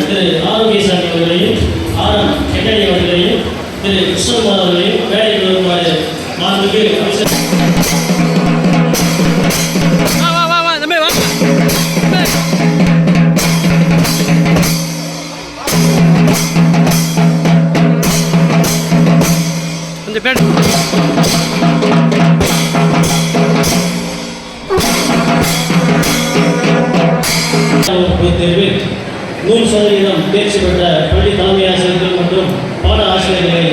திரு ஆரோக்கியசாமி அவர்களையும் கெட்டடி அவர்களையும் திரு கிருஷ்ணகுமார் அவர்களையும் வேலைக்கு வருமாறு மாண்புக்கு அமைச்சர் கொஞ்சம் பேர் தேர்வில் 100% தேர்ச்சி பெற்ற பள்ளி தலைமை ஆசிரியர்கள் மற்றும் பாட ஆசிரியர்களை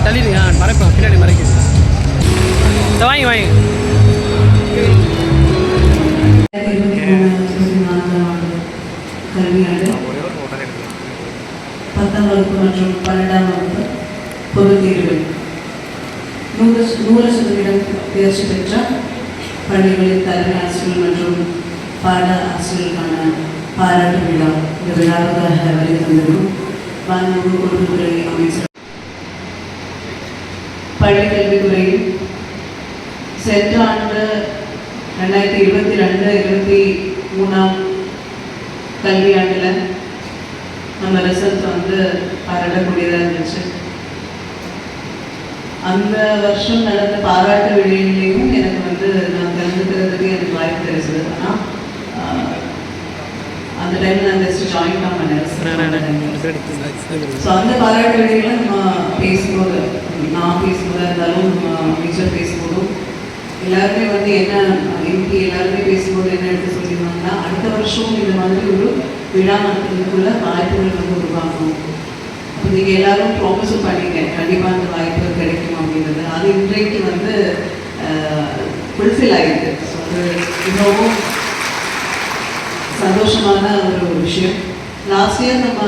தள்ளிடுங்க மறைப்பேன் பின்னாடி மறைக்குது வாங்கி வாங்கி 2023-24 கல்வியாண்டு 10ஆம் வகுப்பு மற்றும் 12ஆம் வகுப்பு பொதுத் தேர்வில் 100% தேர்ச்சி பெற்ற பள்ளிகளின் தலைமை ஆசிரியர்கள் மற்றும் பாட ஆசிரியர்களுக்கான பாராட்டு விழா இந்த விழாவுக்காக வருகை தந்திருக்கும் மாண்புமிகு கொள்கைத்துறை அமைச்சர். பள்ளி கல்வித்துறையில் சென்ற ஆண்டு 2022-23 கல்வியாண்டில் நம்ம ரிசல்ட் வந்து பாராட்டக்கூடியதாக இருந்துச்சு. அந்த வருஷம் நடந்த பாராட்டு விழாவிலையும் எனக்கு வந்து நான் கலந்துக்கிறதுக்கு எனக்கு வாய்ப்பு கிடைச்சது. ஆனால் அந்த டைமில் நான் ஜஸ்ட் ஜாயின் தான் பண்ணேன். ஸோ அந்த பாராட்டு விழாவில் நம்ம பேசும்போது, நான் பேசும்போதாக இருந்தாலும் டீச்சர் பேசும்போதும் எல்லாருமே வந்து என்ன எம்பி எல்லாருமே பேசும்போது என்ன எடுத்து சொல்லியிருந்தாங்கன்னா, அடுத்த வருஷம் இந்த மாதிரி ஒரு விழா நடத்துறதுக்குள்ள வாய்ப்புகள் வந்து உருவாக்கணும். அப்போ நீங்கள் எல்லாரும் ப்ராமிஸும் பண்ணிங்க கண்டிப்பாக அந்த வாய்ப்பு கிடைக்கும் அப்படின்றது. அது இன்றைக்கு வந்து ஃபுல்ஃபில் ஆகிருக்கு. ஸோ அது இன்னமும் சந்தோஷமான ஒரு விஷயம். லாஸ்ட் இயர் நம்ம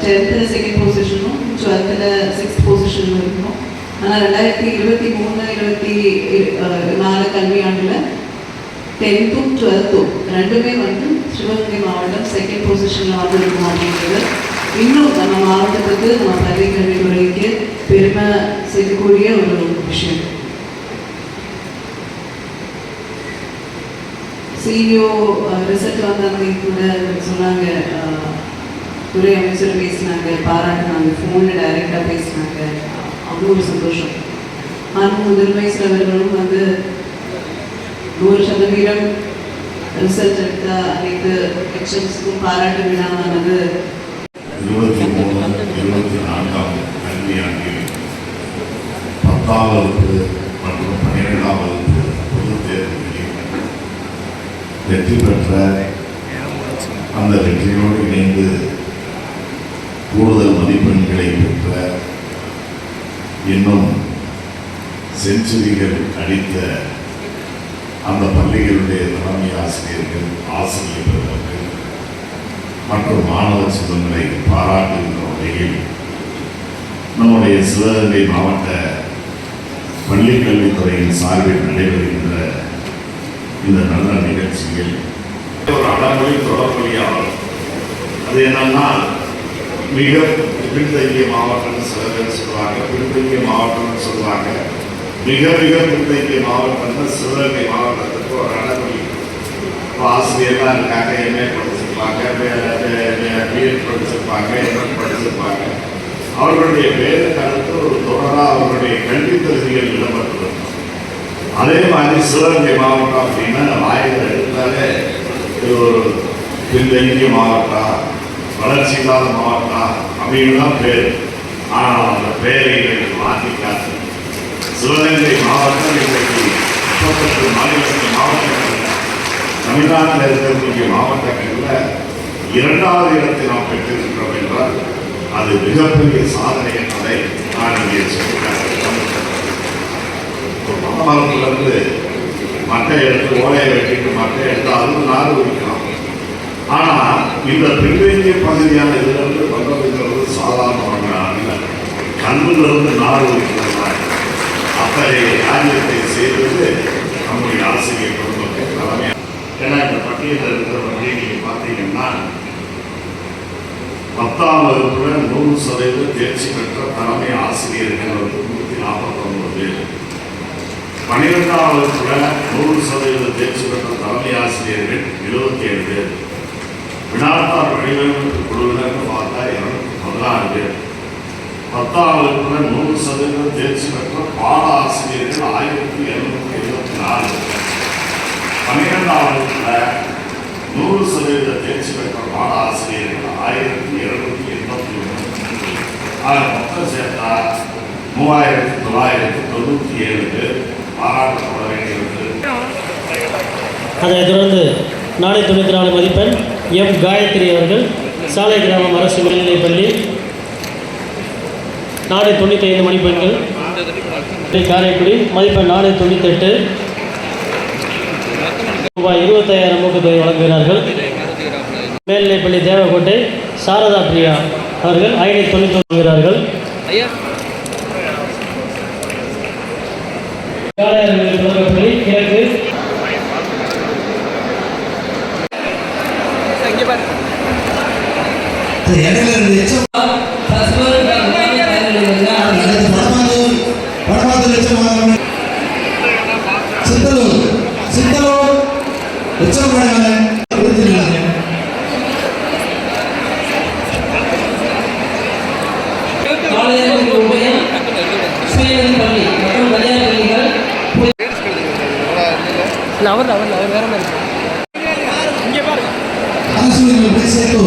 10th செகண்ட் பொசிஷனும் 12th 6th பொசிஷனும் இருக்கணும். ஆனால் 2023-24 கல்வியாண்டில் 10th 12th ரெண்டுமே வந்து சிவகங்கை மாவட்டம் செகண்ட் பொசிஷனில் வந்து இருக்கும் அப்படின்றது இன்னும் நம்ம மாவட்டத்துக்கு நம்ம பள்ளி கல்வித்துறைக்கு பெருமை சேர்க்கக்கூடிய ஒரு விஷயம். சிஇஓ ரிசல்ட் வந்தாங்க கூட சொன்னாங்க, துறை அமைச்சர் பேசினாங்க, பாராட்டினாங்க, ஃபோனில் டைரெக்டாக பேசினாங்க. அவ்வளோ ஒரு சந்தோஷம். ஆனால் முதன்மை அவர்களும் வந்து 100% ரிசல்ட் எடுத்த அனைத்து எக்ஷன்ஸுக்கும் பாராட்டு விழாவானது 23-24 கல்வியாண்டில் 10ஆம் வகுப்பு மற்றும் 12ஆம் வகுப்பு பொதுத் தேர்வுகளில் வெற்றி பெற்ற அந்த வெற்றியோடு இணைந்து கூடுதல் மதிப்பெண்களை பெற்ற இன்னும் செஞ்சுரிகள் அடித்த அந்த பள்ளிகளுடைய தலைமை ஆசிரியர்கள், ஆசிரியர் பெருமக்கள் மற்றும் மாணவ செல்வங்களை பாராட்டுகின்ற வகையில் நம்முடைய சிவகங்கை மாவட்ட பள்ளிக் கல்வித்துறையின் சார்பில் நடைபெறுகின்ற இந்த நல்ல நிகழ்ச்சியில் ஒரு அடமொழி தொடர்பொழியாளர். அது என்னன்னா, மிக பின்தங்கிய மாவட்டம்னு சில பேர் சொல்லுவாங்க, பின்தங்கிய மாவட்டம்னு சொல்லுவாங்க. மிக மிக பின்தங்கிய மாவட்டம்னு சிவகங்கை மாவட்டத்துக்கு ஒரு அடமொழி. இப்போ ஆசிரியர்லாம் இருக்காங்க, எம்ஏ படிச்சிருப்பாங்க, பிஎட் படிச்சிருப்பாங்க, எம்எட் படிச்சிருப்பாங்க. அவர்களுடைய வேறு கருத்து ஒரு தொடராக அவர்களுடைய கல்வி தகுதிகள் இடம்பெற்றிருக்கும். அதே மாதிரி சிவகங்கை மாவட்டம் அப்படின்னா வாயில் எடுத்தாலே இது ஒரு பின்தங்கிய மாவட்டம், வளர்ச்சி இல்லாத மாவட்டம் அப்படின்னு தான் பேர். ஆனால் அந்த பெயரை மாற்றிக்காது. சிவகங்கை மாவட்டம் இன்றைக்கு 38 மாநிலத்தின் மாவட்டங்கள் தமிழ்நாட்டில் இருக்கக்கூடிய மாவட்டங்களில் 2வது இடத்தை நாம் பெற்றிருக்கிறோம் என்றால் அது மிகப்பெரிய சாதனை என்பதை நான் இங்கே சொல்லியிருக்கிறேன். மரத்திலிருந்து மட்டை எடுத்து ஓலையை வெட்டிட்டு மட்டை எடுத்து அதுவும் நார் உரிக்கலாம். ஆனால் இந்த பின்தங்கிய பகுதியான இதிலிருந்து பண்றதுங்கிறது சாதாரணமாக அல்ல. கண்ணிலிருந்து நார் உரிக்கிறாங்க. அத்தகைய காரியத்தை செய்வது நம்முடைய ஆசிரியர் குடும்பத்தை தலைமையாக. ஏன்னா இந்த பட்டியலில் இருக்கிற வகையை நீங்கள் பார்த்தீங்கன்னா 10ஆம் வகுப்புல 100% தேர்ச்சி பெற்ற தலைமை ஆசிரியர்கள் வந்து 149 பேர். 12ஆம் வகுப்புல 100% தேர்ச்சி பெற்ற தலைமை ஆசிரியர்கள் 77 பேர். வினாத்தார் வடிவமைப்பு குழுவினர் பார்த்தா 216 பேர். 10ஆம் வகுப்புல 100% தேர்ச்சி பெற்ற பாட ஆசிரியர்கள் 1774. 12ஆம் வகுப்புல 100% தேர்ச்சி பெற்ற பாட ஆசிரியர்கள் 1781. மொத்தம் சேர்த்தா 3997 பேர் பாராட்டப்பட வேண்டியது. அதைத் தொடர்ந்து 494 மதிப்பெண் எம் காயத்ரி அவர்கள் சாலை கிராமம் அரசு மேல்நிலைப்பள்ளி. 495 மதிப்பெண்கள் காரைக்குடி மதிப்பெண் 498. ரூபாய் 25,000 ஊக்கத்தொகை வழங்குகிறார்கள். மேல்நிலைப்பள்ளி தேவக்கோட்டை சாரதா பிரியா அவர்கள் 590 வழங்குகிறார்கள். தொடக்கப்பள்ளி கிழக்கு அவர் வேற மாதிரி இங்கே பாருங்க. சேர்த்து